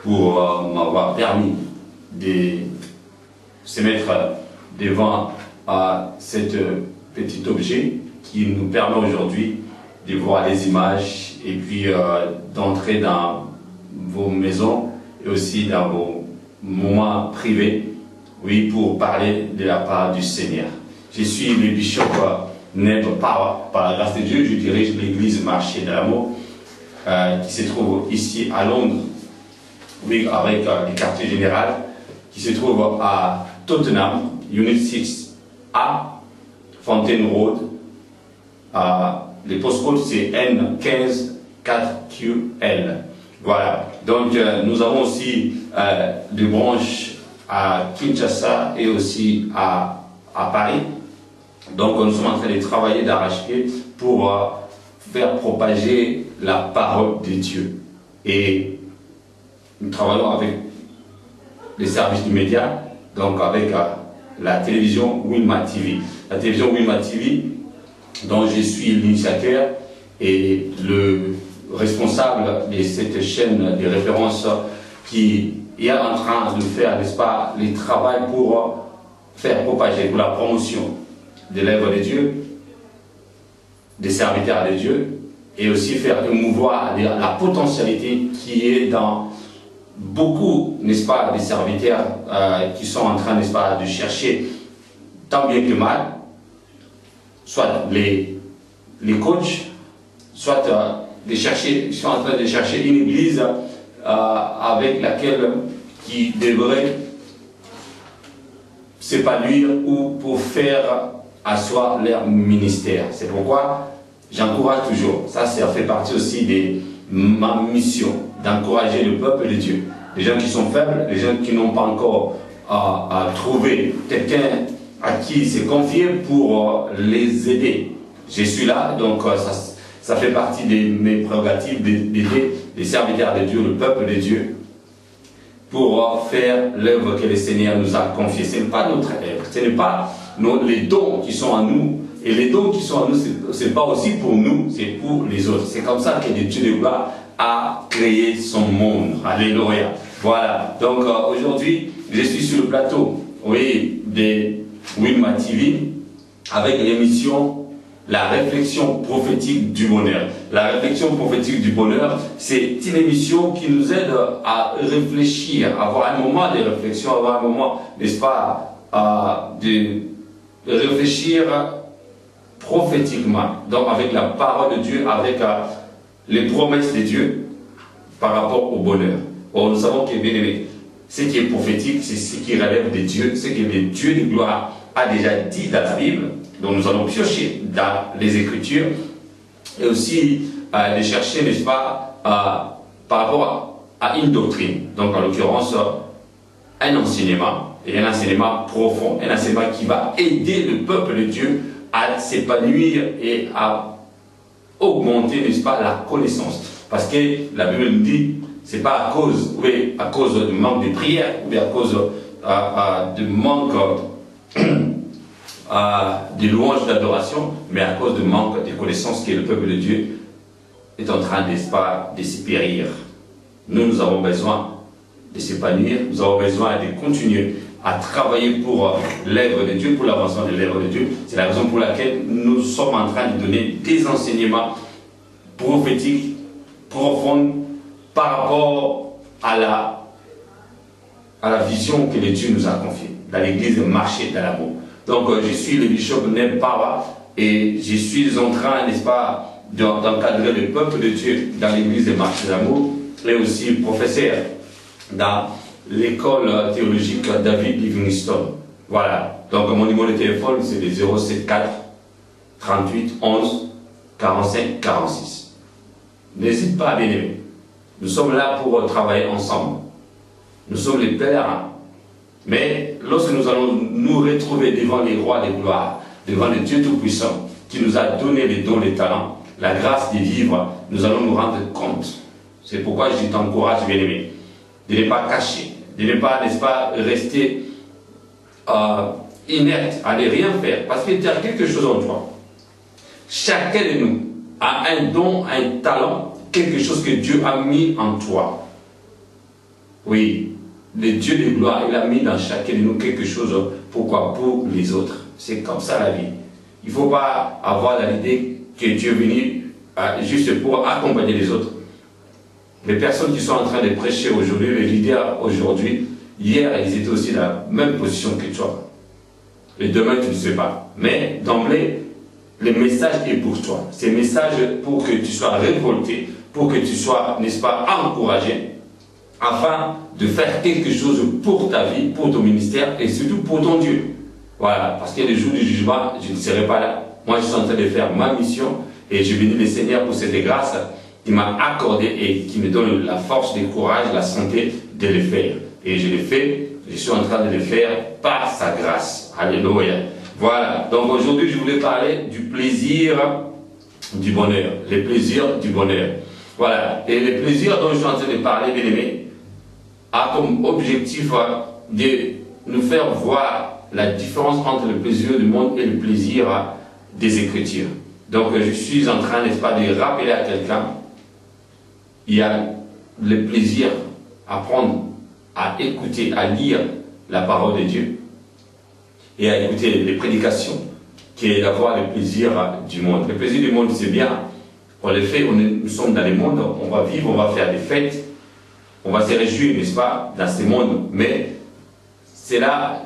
pour m'avoir permis de se mettre devant cet petit objet qui nous permet aujourd'hui de voir les images et puis d'entrer dans vos maisons et aussi dans vos moments privés, oui, pour parler de la part du Seigneur. Je suis le bishop Neb Power, par la grâce de Dieu, je dirige l'église Marché de l'amour qui se trouve ici à Londres, oui, avec le quartier général qui se trouve à Tottenham, Unit 6A, Fontaine Road. Le postcode c'est N15-4QL. Voilà. Donc nous avons aussi des branches à Kinshasa et aussi à Paris. Donc nous sommes en train de travailler d'arrache-pied pour faire propager la parole de Dieu. Et nous travaillons avec les services du média, donc avec la télévision Wilma TV. La télévision Wilma TV, dont je suis l'initiateur et le responsable de cette chaîne de référence qui est en train de faire, n'est-ce pas, les travaux pour faire propager, pour la promotion de l'œuvre de Dieu, des serviteurs de Dieu, et aussi faire émouvoir la potentialité qui est dans beaucoup, n'est-ce pas, des serviteurs qui sont en train, n'est-ce pas, de chercher tant bien que mal, soit les coachs, soit ils sont en train de chercher une église avec laquelle qui devrait s'épanouir ou pour faire asseoir leur ministère. C'est pourquoi j'encourage toujours, ça fait partie aussi de ma mission, d'encourager le peuple de Dieu. Les gens qui sont faibles, les gens qui n'ont pas encore trouvé quelqu'un à qui se confier pour les aider. Je suis là, donc ça fait partie de mes prérogatives d'aider les serviteurs de Dieu, le peuple de Dieu, pour faire l'œuvre que le Seigneur nous a confiée. Ce n'est pas notre œuvre, ce n'est pas les dons qui sont en nous. Et les dons qui sont en nous, ce n'est pas aussi pour nous, c'est pour les autres. C'est comme ça que Dieu de gloire a créé son monde. Alléluia. Voilà. Donc aujourd'hui, je suis sur le plateau, oui, de Wilma TV avec l'émission La réflexion prophétique du bonheur. La réflexion prophétique du bonheur, c'est une émission qui nous aide à réfléchir, à avoir un moment de réflexion, avoir un moment, n'est-ce pas, de réfléchir prophétiquement, donc avec la parole de Dieu, avec les promesses de Dieu par rapport au bonheur. Or, nous savons que, bien aimé, ce qui est prophétique, c'est ce qui relève de Dieu, ce que le Dieu de gloire a déjà dit dans la Bible. Donc nous allons piocher dans les Écritures et aussi les chercher, n'est-ce pas, par rapport à une doctrine. Donc en l'occurrence, un enseignement, et un enseignement profond, un enseignement qui va aider le peuple de Dieu à s'épanouir et à augmenter, n'est-ce pas, la connaissance. Parce que la Bible nous dit, c'est pas à cause du manque de prière, ou à cause du manque de louanges d'adoration, mais à cause du manque de connaissances que le peuple de Dieu est en train, n'est-ce pas, de se périr. Nous avons besoin de s'épanouir, nous avons besoin de continuer à travailler pour l'œuvre de Dieu, pour l'avancement de l'œuvre de Dieu. C'est la raison pour laquelle nous sommes en train de donner des enseignements prophétiques profonds par rapport à la vision que le Dieu nous a confiée dans l'église Marché de l'amour. Donc je suis le bishop Neb Power et je suis en train, n'est-ce pas, d'encadrer le peuple de Dieu dans l'église de Marché de l'amour et aussi professeur dans l'école théologique David Livingstone. Voilà. Donc mon numéro de téléphone c'est le 074 38 11 45 46. N'hésite pas à bien aimer. Nous sommes là pour travailler ensemble. Nous sommes les pèlerins. Mais lorsque nous allons nous retrouver devant les rois de gloire, devant le Dieu Tout-Puissant, qui nous a donné les dons, les talents, la grâce de vivre, nous allons nous rendre compte. C'est pourquoi je t'encourage, bien-aimé, de ne pas cacher, de ne pas, n'est-ce pas, rester inerte, à ne rien faire, parce que tu as quelque chose en toi. Chacun de nous a un don, un talent, quelque chose que Dieu a mis en toi. Oui, le Dieu de gloire, il a mis dans chacun de nous quelque chose. Pourquoi? Pour les autres. C'est comme ça la vie. Il ne faut pas avoir l'idée que Dieu est venu juste pour accompagner les autres. Les personnes qui sont en train de prêcher aujourd'hui, les leaders aujourd'hui, hier, ils étaient aussi dans la même position que toi. Et demain, tu ne sais pas. Mais d'emblée, le message est pour toi. C'est le message pour que tu sois révolté, pour que tu sois, n'est-ce pas, encouragé, afin de faire quelque chose pour ta vie, pour ton ministère et surtout pour ton Dieu. Voilà, parce que le jour du jugement, je ne serai pas là. Moi, je suis en train de faire ma mission et je bénis le Seigneur pour cette grâce qu'il m'a accordée et qui me donne la force, le courage, la santé de le faire. Et je le fais, je suis en train de le faire par sa grâce. Alléluia. Voilà, donc aujourd'hui, je voulais parler du plaisir du bonheur. Le plaisir du bonheur. Voilà, et le plaisir dont je suis en train de parler, bien aimé, a comme objectif de nous faire voir la différence entre le plaisir du monde et le plaisir des Écritures. Donc je suis en train, n'est-ce pas, de rappeler à quelqu'un, il y a le plaisir à prendre, à écouter, à lire la parole de Dieu et à écouter les prédications, qui est d'avoir le plaisir du monde. Le plaisir du monde, c'est bien, on le fait, nous sommes dans le monde, on va vivre, on va faire des fêtes, on va se réjouir, n'est-ce pas, dans ce monde, mais cela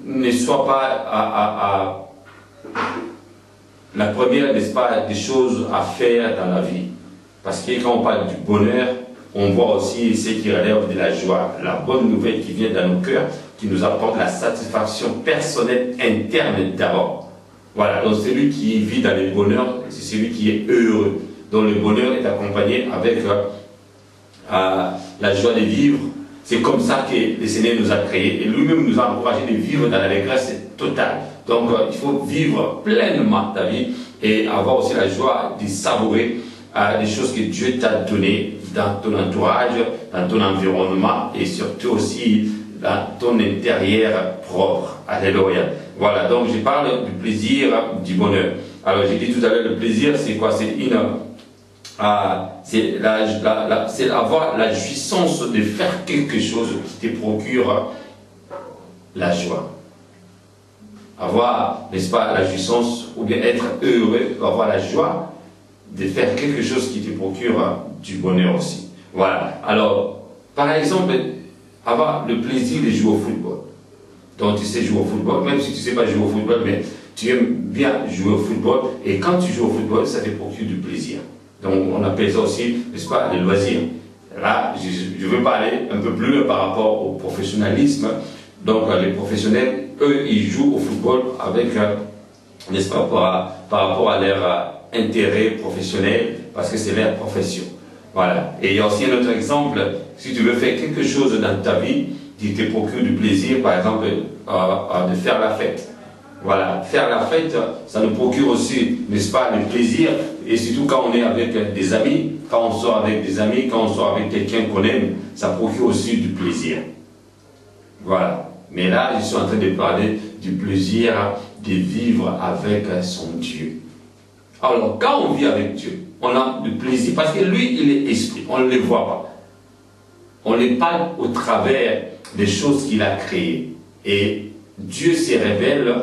ne soit pas la première, n'est-ce pas, des choses à faire dans la vie. Parce que quand on parle du bonheur, on voit aussi ce qui relève de la joie, la bonne nouvelle qui vient dans nos cœurs, qui nous apporte la satisfaction personnelle interne d'abord. Voilà, donc celui qui vit dans le bonheur, c'est celui qui est heureux, dont le bonheur est accompagné avec la joie de vivre. C'est comme ça que le Seigneur nous a créés et lui-même nous a encouragé de vivre dans l'allégresse totale. Donc il faut vivre pleinement ta vie et avoir aussi la joie de savourer des choses que Dieu t'a données dans ton entourage, dans ton environnement et surtout aussi dans ton intérieur propre. Alléluia. Voilà, donc je parle du plaisir du bonheur. Alors j'ai dit tout à l'heure, le plaisir c'est quoi? C'est avoir la jouissance de faire quelque chose qui te procure la joie. Avoir, n'est-ce pas, la jouissance, ou bien être heureux, avoir la joie de faire quelque chose qui te procure du bonheur aussi. Voilà. Alors, par exemple, avoir le plaisir de jouer au football. Donc tu sais jouer au football, même si tu ne sais pas jouer au football, mais tu aimes bien jouer au football, et quand tu joues au football, ça te procure du plaisir. Donc on appelle ça aussi, n'est-ce pas, le loisir. Là, je veux parler un peu plus par rapport au professionnalisme. Donc les professionnels, eux, ils jouent au football avec, n'est-ce pas, par rapport à leur intérêt professionnel, parce que c'est leur profession. Voilà. Et il y a aussi un autre exemple, si tu veux faire quelque chose dans ta vie qui te procure du plaisir, par exemple, de faire la fête. Voilà, faire la fête, ça nous procure aussi, n'est-ce pas, le plaisir, et surtout quand on est avec des amis, quand on sort avec des amis, quand on sort avec quelqu'un qu'on aime, ça procure aussi du plaisir. Voilà. Mais là, je suis en train de parler du plaisir de vivre avec son Dieu. Alors, quand on vit avec Dieu, on a du plaisir, parce que lui, il est esprit, on ne le voit pas. On le parle au travers des choses qu'il a créées. Et Dieu se révèle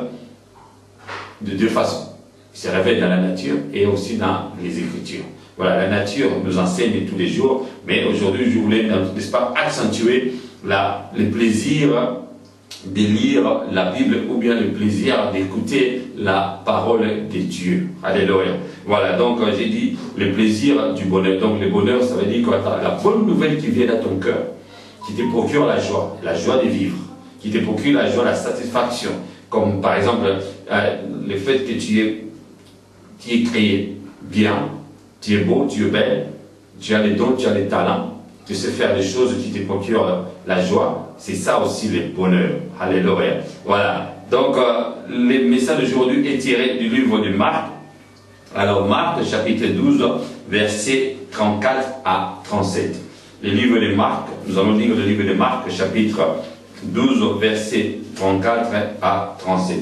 de deux façons. Il se révèle dans la nature et aussi dans les Écritures. Voilà, la nature nous enseigne tous les jours, mais aujourd'hui, je voulais, n'est-ce pas, accentuer le plaisir de lire la Bible ou bien le plaisir d'écouter la parole de Dieu. Alléluia. Voilà, donc j'ai dit le plaisir du bonheur. Donc le bonheur, ça veut dire que la bonne nouvelle qui vient dans ton cœur, qui te procure la joie de vivre, qui te procure la joie, la satisfaction. Comme par exemple le fait que tu es créé bien, tu es beau, tu es belle, tu as les dons, tu as les talents, tu sais faire des choses qui te procurent la joie. C'est ça aussi le bonheur. Alléluia. Voilà. Donc le message d'aujourd'hui est tiré du livre de Marc. Alors Marc, chapitre 12, versets 34 à 37. Le livre de Marc, nous allons lire le livre de Marc, chapitre 12, versets 34 à 37.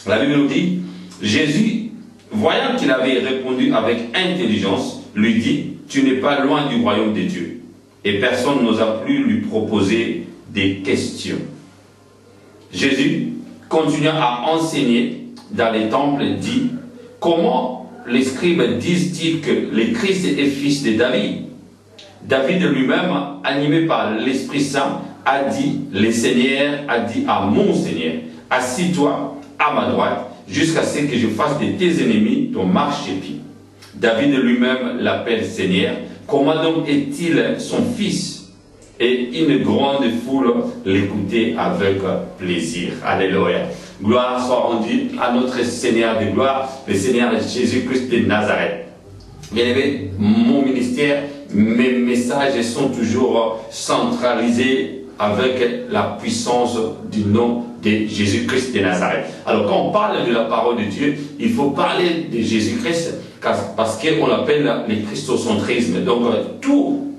La Bible nous dit, Jésus, voyant qu'il avait répondu avec intelligence, lui dit, tu n'es pas loin du royaume de Dieu. et personne n'osa plus lui proposer des questions. Jésus continua à enseigner dans les temples, dit: comment les scribes disent-ils que le Christ est fils de David? David lui-même, animé par l'Esprit Saint, a dit: le Seigneur a dit à mon Seigneur, assis-toi à ma droite, jusqu'à ce que je fasse de tes ennemis ton marchepied. David lui-même l'appelle Seigneur. Comment donc est-il son fils? Et une grande foule l'écoutait avec plaisir. Alléluia. Gloire soit rendue à notre Seigneur de gloire, le Seigneur Jésus-Christ de Nazareth. Bien aimé, mon ministère, mes messages sont toujours centralisés avec la puissance du nom de Jésus-Christ de Nazareth. Alors quand on parle de la parole de Dieu, il faut parler de Jésus-Christ parce qu'on l'appelle le christocentrisme. Donc tout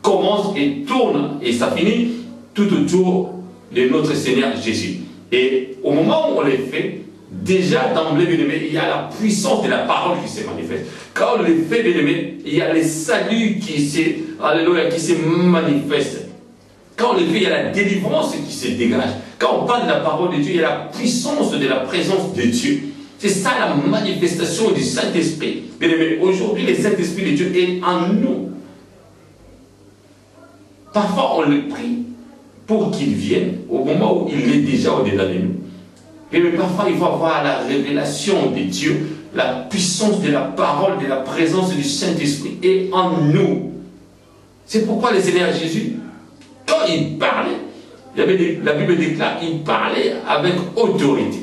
commence et tourne et ça finit tout autour de notre Seigneur Jésus. Et au moment où on les fait, déjà d'emblée, bien aimé, il y a la puissance de la parole qui se manifeste. Quand on les fait, bien aimé, il y a le salut qui se manifeste. Quand on les fait, il y a la délivrance qui se dégage. Quand on parle de la parole de Dieu, il y a la puissance de la présence de Dieu. C'est ça la manifestation du Saint-Esprit. Bien aimé, aujourd'hui, le Saint-Esprit de Dieu est en nous. Parfois, on le prie pour qu'il vienne au moment où il est déjà au-delà de nous. Mais parfois, il faut avoir la révélation de Dieu, la puissance de la parole, de la présence du Saint-Esprit est en nous. C'est pourquoi le Seigneur Jésus, quand il parlait, la Bible déclare qu'il parlait avec autorité.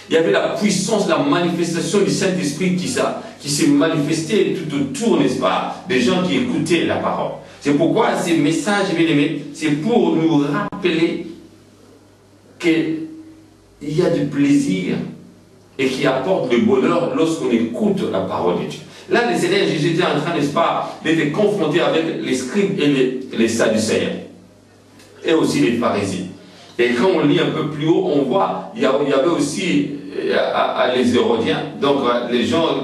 Il y avait la puissance, la manifestation du Saint-Esprit qui s'est manifestée tout autour, n'est-ce pas, des gens qui écoutaient la parole. C'est pourquoi ces messages, bien aimés, c'est pour nous rappeler qu'il y a du plaisir et qui apporte le bonheur lorsqu'on écoute la parole de Dieu. Là, le Seigneur Jésus était en train, n'est-ce pas, d'être confronté avec les scribes et les sadducéens, et aussi les pharisiens. Et quand on lit un peu plus haut, on voit, il y avait aussi les Hérodiens, donc les gens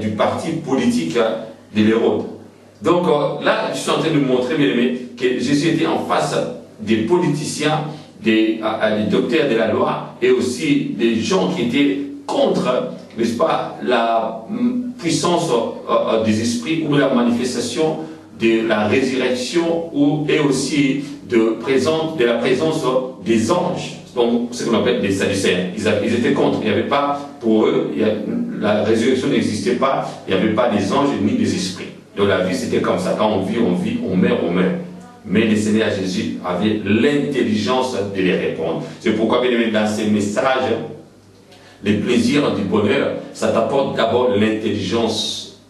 du parti politique de l'Hérode. Donc là, je suis en train de montrer, bien aimé, que Jésus était en face des politiciens, des docteurs de la loi, et aussi des gens qui étaient contre, n'est-ce pas, la puissance des esprits ou la manifestation de la résurrection et aussi de la présence des anges, donc ce qu'on appelle des sadducéens. Ils étaient contre, il n'y avait pas, pour eux, la résurrection n'existait pas, il n'y avait pas des anges ni des esprits. Donc la vie c'était comme ça, quand on vit, on meurt, on meurt. Mais le Seigneur Jésus avait l'intelligence de les répondre. C'est pourquoi, bien aimé, dans ces messages, les plaisirs du bonheur, ça t'apporte d'abord l'intelligence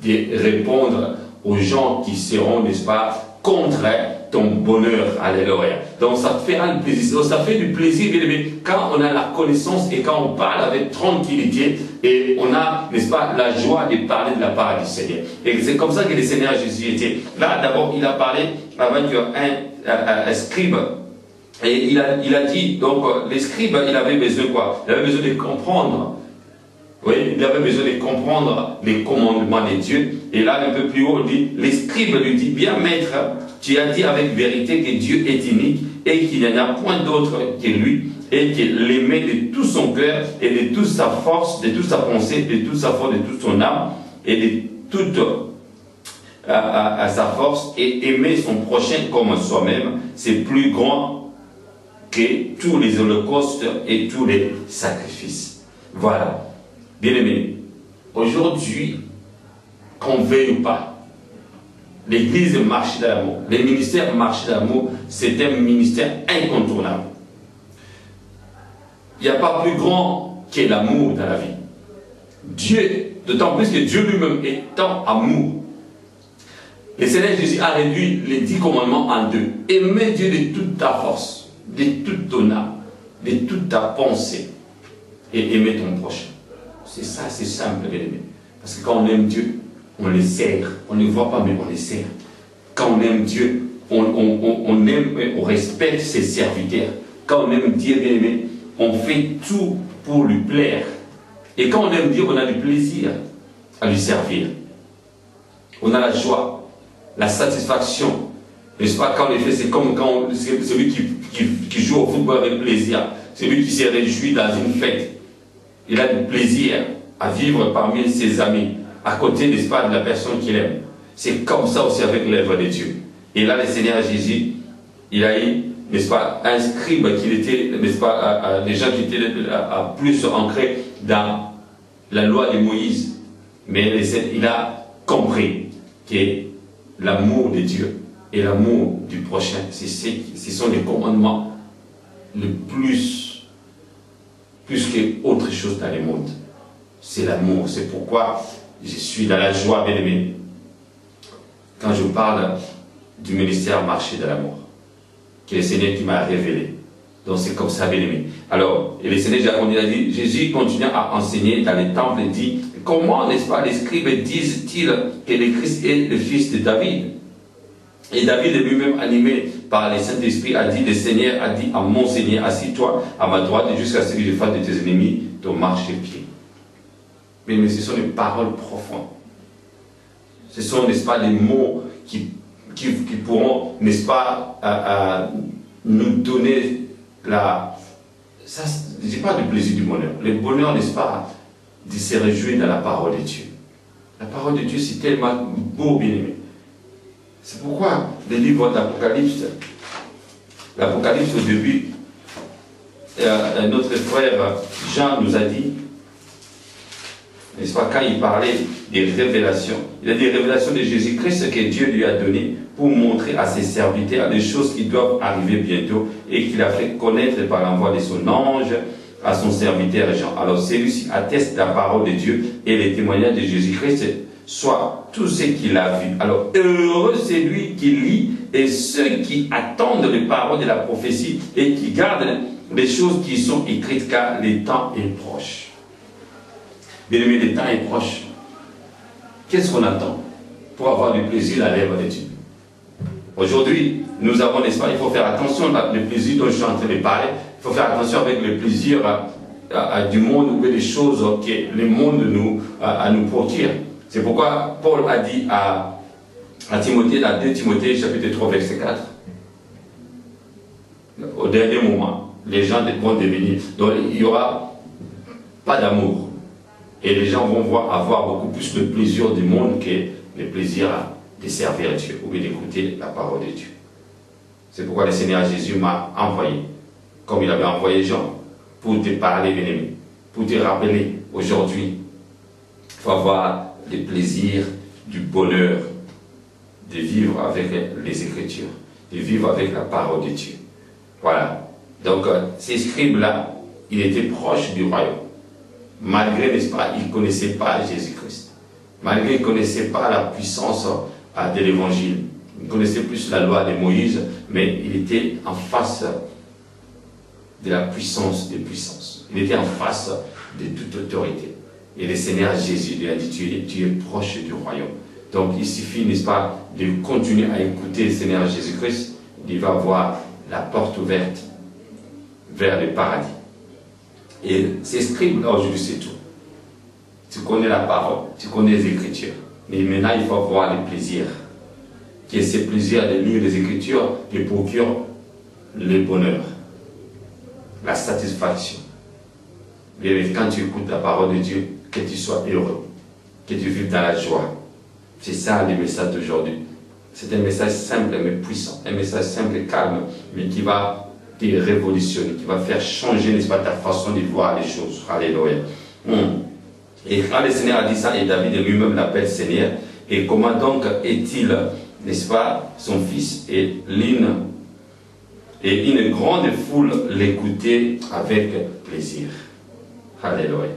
de répondre aux gens qui seront, n'est-ce pas, contre ton bonheur. Alléluia. Donc ça te fait un plaisir. Donc, ça fait du plaisir, bien aimé, quand on a la connaissance et quand on parle avec tranquillité et on a, n'est-ce pas, la joie de parler de la part du Seigneur. Et c'est comme ça que le Seigneur Jésus était. Là, d'abord, il a parlé avec un scribe. Et il a dit, donc, les scribes, il avait besoin de quoi? Il avait besoin de comprendre. Oui, il avait besoin de comprendre les commandements de Dieu. Et là, un peu plus haut, il dit, les scribes lui dit, bien maître, tu as dit avec vérité que Dieu est unique et qu'il n'y en a point d'autre que lui et qu'il l'aimait de tout son cœur et de toute sa force, de toute sa pensée, de toute sa force, de toute son âme et de toute à sa force et aimer son prochain comme soi-même, c'est plus grand que tous les holocaustes et tous les sacrifices. Voilà. Bien aimé, aujourd'hui, qu'on veuille ou pas, l'Église marche d'amour, les ministères marchent d'amour, c'est un ministère incontournable. Il n'y a pas plus grand que l'amour dans la vie. Dieu, d'autant plus que Dieu lui-même étant amour. Le Seigneur Jésus a réduit les 10 commandements en 2. Aimer Dieu de toute ta force, de toute ton âme, de toute ta pensée, et aimer ton prochain. C'est ça, c'est simple, bien aimé. Parce que quand on aime Dieu, on les sert. On ne les voit pas, mais on les sert. Quand on aime Dieu, on aime et on respecte ses serviteurs. Quand on aime Dieu, bien aimé, on fait tout pour lui plaire. Et quand on aime Dieu, on a du plaisir à lui servir. On a la joie, la satisfaction. N'est-ce pas? Quand on le fait, c'est comme quand celui qui joue au football avec plaisir, celui qui s'est réjoui dans une fête. Il a du plaisir à vivre parmi ses amis, à côté, n'est-ce pas, de la personne qu'il aime. C'est comme ça aussi avec l'œuvre de Dieu. Et là, le Seigneur Jésus, il a eu, n'est-ce pas, un scribe qui était, n'est-ce pas, des gens qui étaient plus ancrés dans la loi de Moïse. Mais il a compris que l'amour de Dieu et l'amour du prochain, ce sont les commandements le plus qu'autre chose dans le monde. C'est l'amour. C'est pourquoi je suis dans la joie, bien aimé, quand je parle du ministère marché de l'amour, que le Seigneur qui m'a révélé. Donc c'est comme ça, bien aimé. Alors, et le Seigneur, on a dit, Jésus continue à enseigner dans les temples et dit, comment, n'est-ce pas, les scribes disent-ils que le Christ est le fils de David? Et David lui-même, animé par le Saint-Esprit, a dit, le Seigneur a dit à mon Seigneur, assis-toi à ma droite jusqu'à ce que je fasse de tes ennemis ton marchepied. Mais ce sont des paroles profondes. Ce sont, n'est-ce pas, des mots qui pourront, n'est-ce pas, nous donner ça, je ne dis pas du plaisir du bonheur. Le bonheur, n'est-ce pas, de se réjouir dans la parole de Dieu. La parole de Dieu, c'est tellement beau, bien aimé. C'est pourquoi le livre d'Apocalypse, l'Apocalypse au début, notre frère Jean nous a dit, n'est-ce pas, quand il parlait des révélations, il a des révélations de Jésus-Christ que Dieu lui a données pour montrer à ses serviteurs des choses qui doivent arriver bientôt et qu'il a fait connaître par l'envoi de son ange à son serviteur Jean. Alors celui-ci atteste la parole de Dieu et les témoignages de Jésus-Christ, soit tout ce qu'il a vu. Alors heureux c'est lui qui lit et ceux qui attendent les paroles de la prophétie et qui gardent les choses qui sont écrites, car le temps est proche. Bien aimé, le temps est proche. Qu'est-ce qu'on attend pour avoir du plaisir à l'œuvre de Dieu? Aujourd'hui, nous avons, n'est-ce pas, il faut faire attention au plaisir dont je suis en train de parler. Il faut faire attention avec le plaisir du monde ou des choses que le monde nous procure. C'est pourquoi Paul a dit à Timothée, dans 2 Timothée, chapitre 3, verset 4, au dernier moment, les gens vont devenir, donc il n'y aura pas d'amour. Et les gens vont avoir beaucoup plus de plaisir du monde que le plaisir de servir Dieu ou d'écouter la parole de Dieu. C'est pourquoi le Seigneur Jésus m'a envoyé, comme il avait envoyé Jean, pour te parler, bien-aimé, pour te rappeler aujourd'hui, il faut avoir le plaisir du bonheur de vivre avec les Écritures, de vivre avec la parole de Dieu. Voilà. Donc, ces scribes-là, ils étaient proches du royaume. Malgré, n'est-ce pas, ils ne connaissaient pas Jésus-Christ. Malgré qu'ils ne connaissaient pas la puissance de l'Évangile. Ils connaissaient plus la loi de Moïse, mais il était en face de la puissance des puissances. Il était en face de toute autorité. Et le Seigneur Jésus lui a dit, tu es proche du royaume. Donc il suffit, n'est-ce pas, de continuer à écouter le Seigneur Jésus-Christ. Il va avoir la porte ouverte vers le paradis. Et ces scribes-là, aujourd'hui, c'est tout. Tu connais la parole, tu connais les Écritures. Mais maintenant, il faut avoir le plaisir. Que ce plaisir de lire les Écritures te procure le bonheur, la satisfaction. Et quand tu écoutes la parole de Dieu, que tu sois heureux, que tu vives dans la joie. C'est ça le message d'aujourd'hui. C'est un message simple mais puissant, un message simple et calme, mais qui va te révolutionner, qui va faire changer, n'est-ce pas, ta façon de voir les choses. Alléluia. Et quand le Seigneur a dit ça, et David lui-même l'appelle Seigneur, et comment donc est-il, n'est-ce pas, son fils, et une grande foule l'écoutait avec plaisir. Alléluia.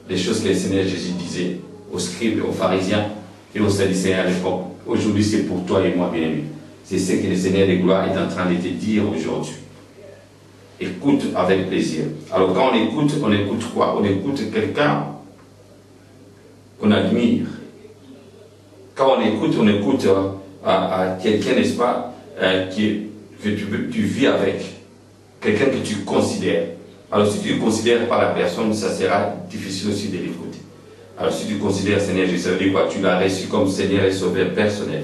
Les choses que le Seigneur Jésus disait aux scribes, aux pharisiens et aux sadducéens à l'époque, aujourd'hui c'est pour toi et moi, bien-aimé. C'est ce que le Seigneur de gloire est en train de te dire aujourd'hui. Écoute avec plaisir. Alors quand on écoute quoi? On écoute quelqu'un qu'on admire. Quand on écoute à quelqu'un, n'est-ce pas, que tu vis avec. Quelqu'un que tu considères. Alors si tu ne considères pas la personne, ça sera difficile aussi de l'écouter. Alors si tu considères Seigneur Jésus, ça veut dire quoi? Tu l'as reçu comme Seigneur et Sauveur personnel.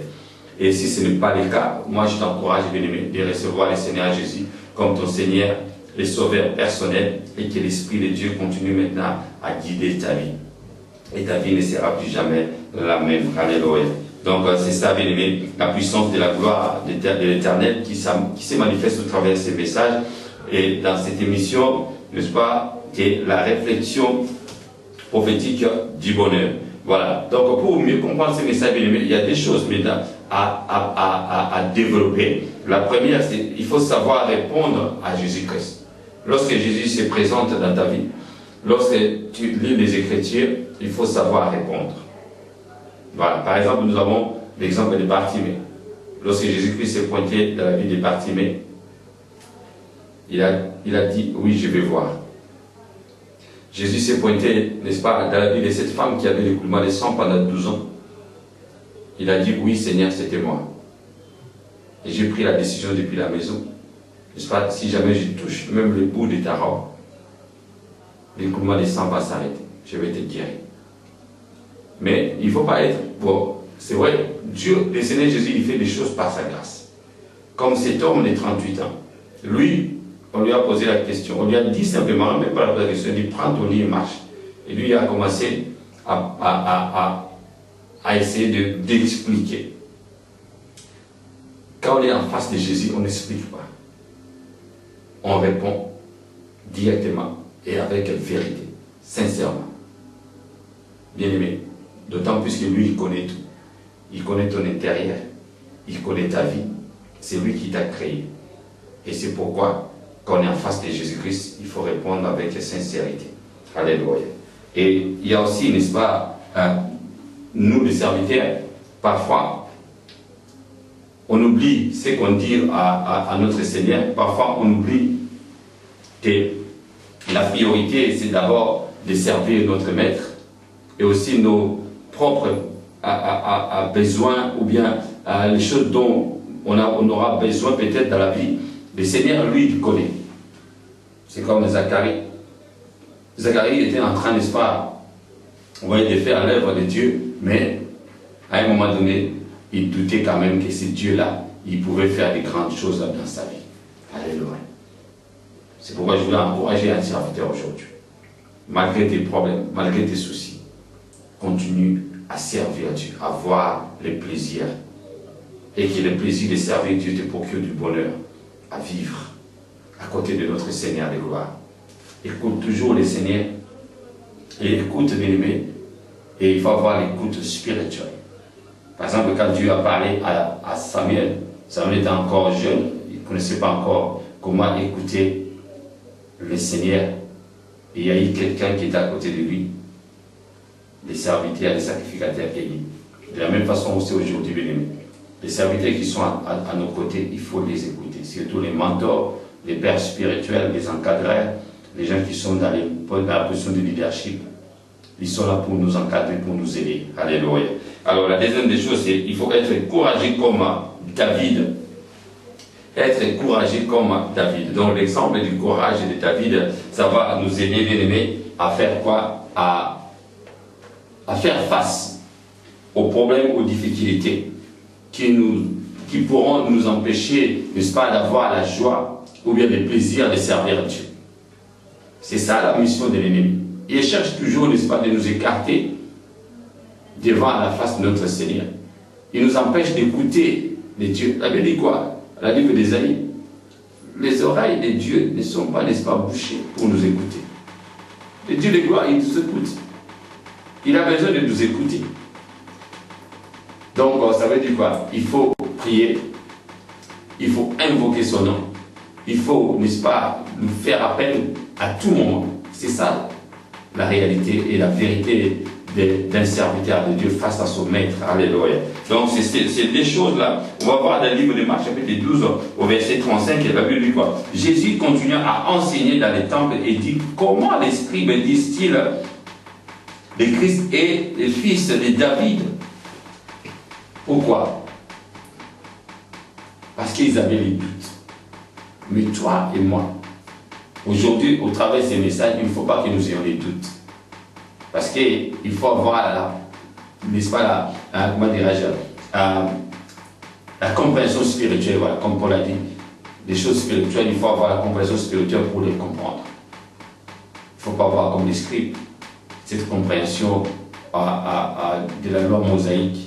Et si ce n'est pas le cas, moi je t'encourage, bien-aimé, de recevoir le Seigneur Jésus comme ton Seigneur et Sauveur personnel, et que l'Esprit de Dieu continue maintenant à guider ta vie. Et ta vie ne sera plus jamais la même. Alléluia. Donc c'est ça, bien aimé, la puissance de la gloire de l'Éternel qui se manifeste au travers de ces messages. Et dans cette émission, n'est-ce pas, que la réflexion prophétique du bonheur. Voilà. Donc pour mieux comprendre ces messages, bien aimé, il y a des choses maintenant à développer. La première, c'est qu'il faut savoir répondre à Jésus-Christ. Lorsque Jésus se présente dans ta vie, lorsque tu lis les Écritures, il faut savoir répondre. Voilà. Par exemple, nous avons l'exemple de Bartimée. Lorsque Jésus-Christ s'est pointé dans la vie de Bartimée, il a dit, oui, je vais voir. Jésus s'est pointé, n'est-ce pas, dans la vie de cette femme qui avait l'écoulement de sang pendant 12 ans. Il a dit, oui, Seigneur, c'était moi. Et j'ai pris la décision depuis la maison. N'est-ce pas, si jamais je touche même le bout de ta robe, l'écoulement de sang va s'arrêter. Je vais te guérir. Mais il ne faut pas être... Bon, c'est vrai, Dieu, le Seigneur Jésus, il fait des choses par sa grâce. Comme cet homme de 38 ans. Lui, on lui a posé la question. On lui a dit simplement, même pas la question, il dit, prends ton lit et marche. Et lui, il a commencé à essayer d'expliquer. Quand on est en face de Jésus, on n'explique pas. On répond directement et avec vérité, sincèrement. Bien-aimé, d'autant plus que lui, il connaît tout. Il connaît ton intérieur, il connaît ta vie. C'est lui qui t'a créé. Et c'est pourquoi, quand on est en face de Jésus-Christ, il faut répondre avec sincérité. Alléluia. Et il y a aussi, n'est-ce pas, nous les serviteurs, parfois, on oublie ce qu'on dit à notre Seigneur. Parfois, on oublie que la priorité, c'est d'abord de servir notre Maître et aussi nos propres besoins ou bien les choses dont on aura besoin peut-être dans la vie. Le Seigneur, lui, il connaît. C'est comme Zacharie. Zacharie était en train, n'est-ce pas, on va de faire l'œuvre de Dieu, mais à un moment donné, il doutait quand même que ce Dieu-là, il pouvait faire des grandes choses dans sa vie. Alléluia. C'est pourquoi je voulais encourager un serviteur aujourd'hui. Malgré tes problèmes, malgré tes soucis, continue à servir Dieu, à voir les plaisirs. Et que le plaisir de servir Dieu te procure du bonheur à vivre à côté de notre Seigneur de gloire. Écoute toujours le Seigneur et écoute, bien-aimé, et il faut avoir l'écoute spirituelle. Par exemple, quand Dieu a parlé à Samuel, Samuel était encore jeune, il ne connaissait pas encore comment écouter le Seigneur. Et il y a eu quelqu'un qui était à côté de lui, des serviteurs, des sacrificateurs Élie. De la même façon aussi aujourd'hui, bien-aimé. Les serviteurs qui sont à nos côtés, il faut les écouter. Surtout les mentors, les pères spirituels, les encadreurs, les gens qui sont dans la position de leadership. Ils sont là pour nous encadrer, pour nous aider. Alléluia. Alors la deuxième des choses, c'est qu'il faut être courageux comme David. Être courageux comme David. Donc l'exemple du courage de David, ça va nous aider, bien aimés, à faire quoi? À faire face aux problèmes, aux difficultés qui pourront nous empêcher, n'est-ce pas, d'avoir la joie ou bien le plaisir de servir Dieu. C'est ça la mission de l'ennemi. Il cherche toujours, n'est-ce pas, de nous écarter devant la face de notre Seigneur. Il nous empêche d'écouter les dieux. La Bible dit quoi? La Bible d'Ésaïe. Les oreilles des dieux ne sont pas, n'est-ce pas, bouchées pour nous écouter. Les dieux de gloire, ils nous écoutent. Il a besoin de nous écouter. Donc, ça veut dire quoi? Il faut prier, il faut invoquer son nom, il faut, n'est-ce pas, nous faire appel à tout moment. C'est ça la réalité et la vérité d'un serviteur de Dieu face à son maître. Alléluia. Donc, c'est des choses-là. On va voir dans le livre de Marc, chapitre 12, au verset 35, la Bible dit quoi? Jésus continua à enseigner dans les temples et dit, comment les scribes disent-ils le Christ est le fils de David? Pourquoi? Parce qu'ils avaient les doutes. Mais toi et moi, aujourd'hui, au travers de ces messages, il ne faut pas que nous ayons les doutes. Parce qu'il faut avoir n'est-ce pas, comment dirais-je, la compréhension spirituelle, voilà, comme Paul a dit, les choses spirituelles, il faut avoir la compréhension spirituelle pour les comprendre. Il ne faut pas avoir comme les scribes cette compréhension de la loi mosaïque.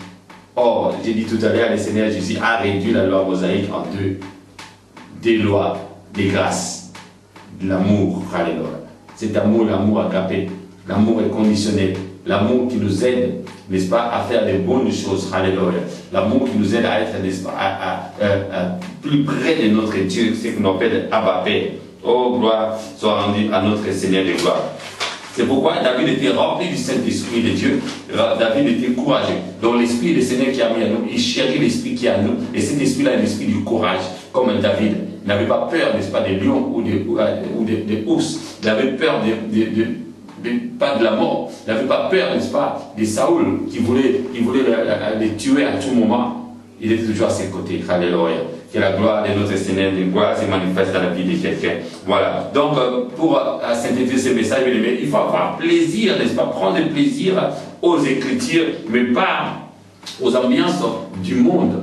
Or, j'ai dit tout à l'heure, le Seigneur Jésus a réduit la loi mosaïque en deux. Des lois, des grâces, de l'amour, alléluia. Cet amour, l'amour agapé, l'amour inconditionnel, l'amour qui nous aide, n'est-ce pas, à faire des bonnes choses, alléluia. L'amour qui nous aide à être, n'est-ce pas, plus près de notre Dieu, c'est qu'on appelle Abba Père. Oh, gloire soit rendue à notre Seigneur de gloire. C'est pourquoi David était rempli du Saint-Esprit de Dieu. David était courageux. Donc l'Esprit du Seigneur qui a mis à nous, il chérit l'Esprit qui est à nous. Et cet Esprit-là est l'Esprit du courage, comme David. Il n'avait pas peur, n'est-ce pas, des lions ou des ours. Il n'avait peur pas de la mort. Il n'avait pas peur, n'est-ce pas, de Saoul qui voulait les tuer à tout moment. Il était toujours à ses côtés. Alléluia. Que la gloire de notre Seigneur de gloire se manifeste dans la vie de quelqu'un. Voilà. Donc, pour synthétiser ce message, il faut avoir plaisir, n'est-ce pas, prendre plaisir aux Écritures, mais pas aux ambiances du monde.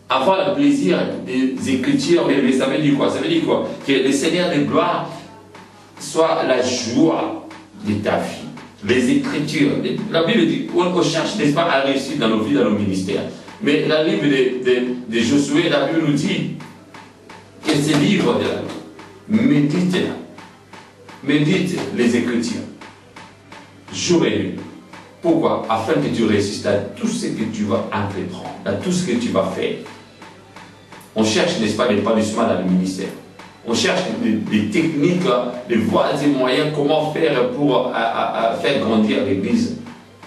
Avoir le plaisir des Écritures, mais ça veut dire quoi? Ça veut dire quoi? Que le Seigneur de gloire soit la joie de ta vie. Les Écritures, la Bible dit, on cherche, n'est-ce pas, à réussir dans nos vies, dans nos ministères. Mais la livre de Josué, la Bible nous dit que ce livre de la Bible, médite-la. Médite les Écritures, jour et nuit. Pourquoi? Afin que tu réussisses dans tout ce que tu vas entreprendre, dans tout ce que tu vas faire. On cherche, n'est-ce pas, l'épanouissement dans le ministère. On cherche des techniques, des voies et moyens, comment faire pour faire grandir l'Église.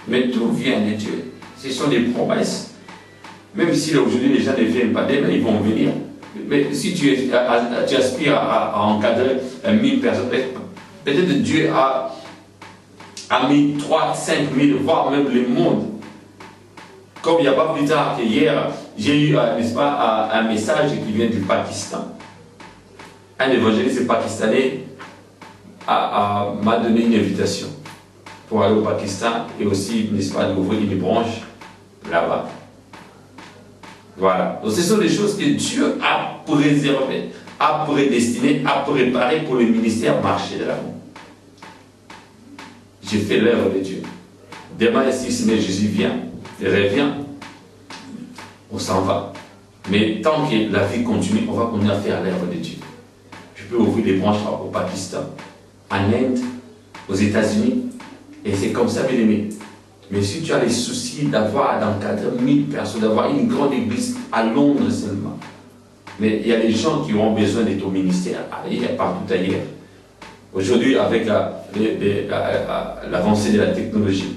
Mais tout vient de Dieu. Ce sont des promesses. Même si aujourd'hui les gens ne viennent pas, demain ils vont venir. Mais si tu aspires à encadrer 1000 personnes, peut-être Dieu a mis 3, 5 000, voire même le monde. Comme il n'y a pas plus tard qu'hier, j'ai eu, n'est-ce pas, un message qui vient du Pakistan. Un évangéliste pakistanais m'a donné une invitation pour aller au Pakistan et aussi, n'est-ce pas, d'ouvrir une branche là-bas. Voilà. Donc ce sont des choses que Dieu a préservées, a prédestinées, a préparées pour le ministère marché de l'amour. J'ai fait l'œuvre de Dieu. Demain, si le Seigneur Jésus vient, il revient, on s'en va. Mais tant que la vie continue, on va continuer à faire l'œuvre de Dieu. Je peux ouvrir des branches au Pakistan, en Inde, aux États-Unis, et c'est comme ça, bien aimé. Mais si tu as les soucis d'encadrer 1000 personnes, d'avoir une grande église à Londres seulement, mais il y a des gens qui auront besoin de ton ministère ailleurs, partout ailleurs. Aujourd'hui, avec l'avancée de la technologie,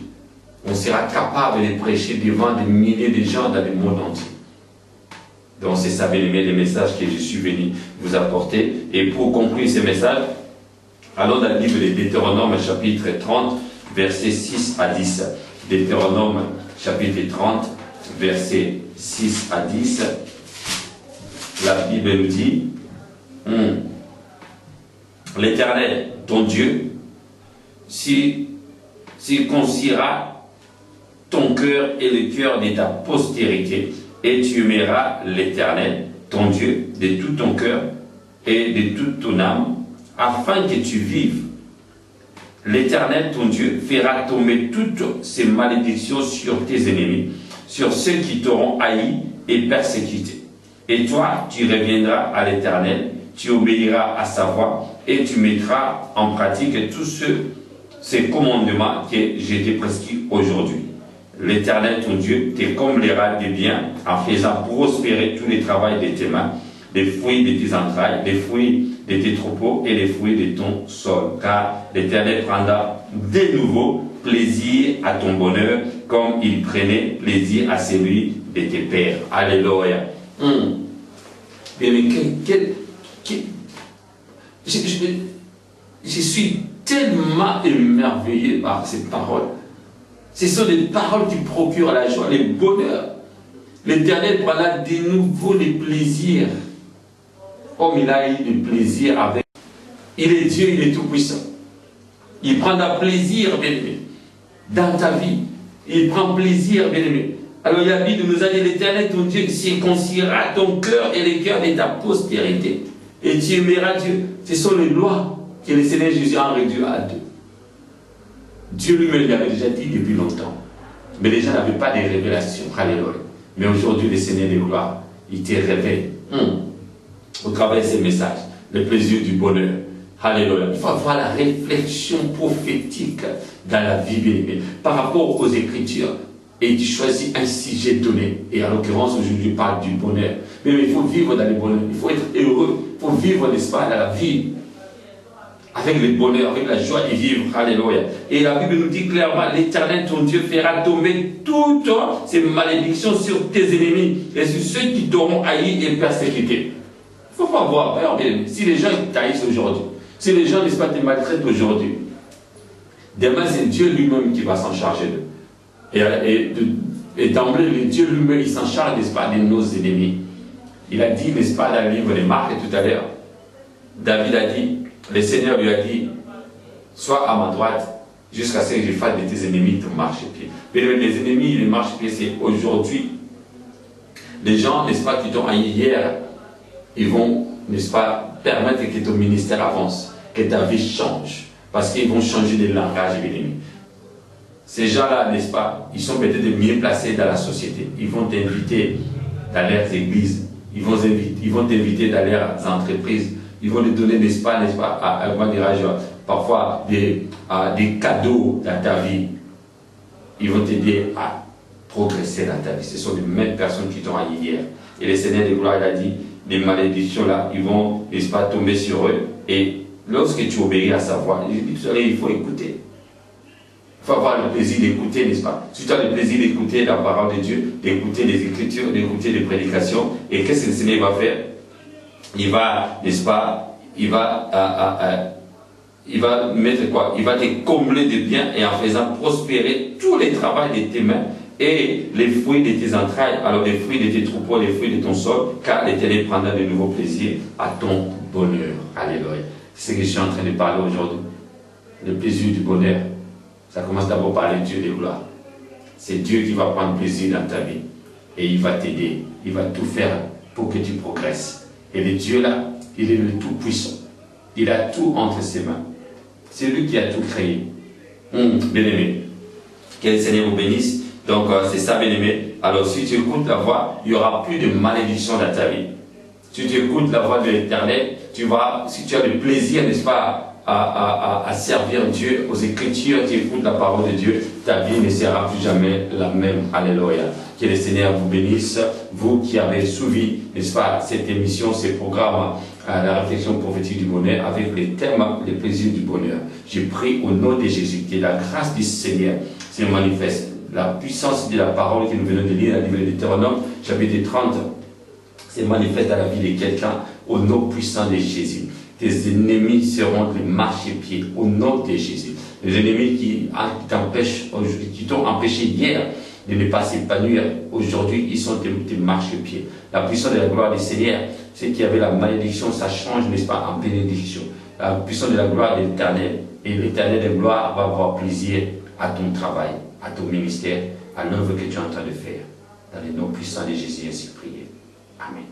on sera capable de prêcher devant des milliers de gens dans le monde entier. Donc c'est ça, bien aimé, les messages que je suis venu vous apporter. Et pour conclure ces messages, allons dans le livre de Deutéronome, chapitre 30, versets 6 à 10. Deutéronome, chapitre 30, versets 6 à 10. La Bible nous dit, l'Éternel, ton Dieu, circoncira ton cœur et le cœur de ta postérité, et tu aimeras l'Éternel, ton Dieu, de tout ton cœur et de toute ton âme, afin que tu vives. L'Éternel, ton Dieu, fera tomber toutes ces malédictions sur tes ennemis, sur ceux qui t'auront haï et persécuté. Et toi, tu reviendras à l'Éternel, tu obéiras à sa voix, et tu mettras en pratique tous ces commandements que je t'ai prescrits aujourd'hui. L'Éternel, ton Dieu, te comblera de bien en faisant prospérer tous les travaux de tes mains, les fruits de tes entrailles, les fruits de tes troupeaux et les fruits de ton sol. Car l'Éternel prendra de nouveau plaisir à ton bonheur comme il prenait plaisir à celui de tes pères. Alléluia. Mais je suis tellement émerveillé par ces paroles. Ce sont des paroles qui procurent la joie, le bonheur. L'Éternel prendra de nouveau les plaisirs. Comme il a eu du plaisir avec. Il est Dieu, il est tout puissant. Il prendra plaisir, bien aimé. dans ta vie. Il prend plaisir, bien-aimé. Alors la Bible nous a dit, l'Éternel, ton Dieu, circoncira ton cœur et les cœurs de ta postérité. Et tu aimeras Dieu. Ce sont les lois que le Seigneur Jésus a réduites à deux. Dieu lui-même l'avait déjà dit depuis longtemps. Mais les gens n'avaient pas de révélations. Alléluia. Mais aujourd'hui, le Seigneur de gloire, il te révèle. Au travers de ces messages, le plaisir du bonheur. Alléluia. Il faut avoir la réflexion prophétique dans la vie bien-aimée par rapport aux Écritures. Et tu choisis un sujet donné. Et en l'occurrence, aujourd'hui, je parle du bonheur. Mais il faut vivre dans le bonheur. Il faut être heureux. Il faut vivre, n'est-ce pas, dans la vie. Avec le bonheur, avec la joie et vivre. Alléluia. Et la Bible nous dit clairement, l'Éternel, ton Dieu, fera tomber toutes ces malédictions sur tes ennemis et sur ceux qui t'auront haï et persécuté. Il ne faut pas voir. Si les gens t'haïssent aujourd'hui, si les gens, n'est-ce pas, te maltraitent aujourd'hui, demain, c'est Dieu lui-même qui va s'en charger d'eux. Et d'emblée, Dieu lui-même, il s'en charge, n'est-ce pas, de nos ennemis. Il a dit, n'est-ce pas, dans le livre de Marc tout à l'heure, David a dit, le Seigneur lui a dit, sois à ma droite, jusqu'à ce que je fasse de tes ennemis ton marchepied. Mais les ennemis, les marchepieds, c'est aujourd'hui. Les gens, n'est-ce pas, qui t'ont haï hier, ils vont, n'est-ce pas, permettre que ton ministère avance, que ta vie change, parce qu'ils vont changer de langage, bien aimé. Ces gens-là, n'est-ce pas, ils sont peut-être mieux placés dans la société. Ils vont t'inviter dans leurs églises, ils vont t'inviter dans leurs entreprises, ils vont te donner, n'est-ce pas, parfois des cadeaux dans ta vie. Ils vont t'aider à progresser dans ta vie. Ce sont les mêmes personnes qui t'ont haï hier. Et le Seigneur de gloire, il a dit, les malédictions là, ils vont, n'est-ce pas, tomber sur eux. Et lorsque tu obéis à sa voix, il faut écouter. Il faut avoir le plaisir d'écouter, n'est-ce pas? Si tu as le plaisir d'écouter la parole de Dieu, d'écouter les Écritures, d'écouter les prédications, et qu'est-ce que le Seigneur va faire? Il va, n'est-ce pas, il va mettre quoi? Il va te combler de biens et en faisant prospérer tous les travaux de tes mains et les fruits de tes entrailles, alors les fruits de tes troupeaux, les fruits de ton sol, car l'Éternel prendra de nouveaux plaisirs à ton bonheur. Alléluia. C'est ce que je suis en train de parler aujourd'hui. Le plaisir du bonheur. Ça commence d'abord par le Dieu de gloire. C'est Dieu qui va prendre plaisir dans ta vie. Et il va t'aider. Il va tout faire pour que tu progresses. Et le Dieu là, il est le tout-puissant. Il a tout entre ses mains. C'est lui qui a tout créé. Bien-aimé. Que le Seigneur vous bénisse. Donc c'est ça, bien-aimé. Alors si tu écoutes la voix, il n'y aura plus de malédiction dans ta vie. Si tu écoutes la voix de l'Éternel, si tu as le plaisir, n'est-ce pas, à servir Dieu, aux Écritures, tu écoutes la parole de Dieu, ta vie ne sera plus jamais la même. Alléluia. Que le Seigneur vous bénisse, vous qui avez suivi, n'est-ce pas, cette émission, ces programmes, la réflexion prophétique du bonheur, avec les thèmes, les plaisirs du bonheur. Je prie au nom de Jésus, que la grâce du Seigneur se manifeste. La puissance de la parole que nous venons de lire dans le livre de Deutéronome, chapitre 30, se manifeste dans la vie de quelqu'un au nom puissant de Jésus. Tes ennemis seront les marchepieds au nom de Jésus. Les ennemis qui t'ont empêché hier de ne pas s'épanouir, aujourd'hui ils sont tes marchepieds. La puissance de la gloire du Seigneur, c'est qu'il y avait la malédiction, ça change, n'est-ce pas, en bénédiction. La puissance de la gloire de l'Éternel, et l'Éternel de gloire va avoir plaisir à ton travail, à ton ministère, à l'œuvre que tu es en train de faire. Dans le nom puissant de Jésus, ainsi prié. Amen.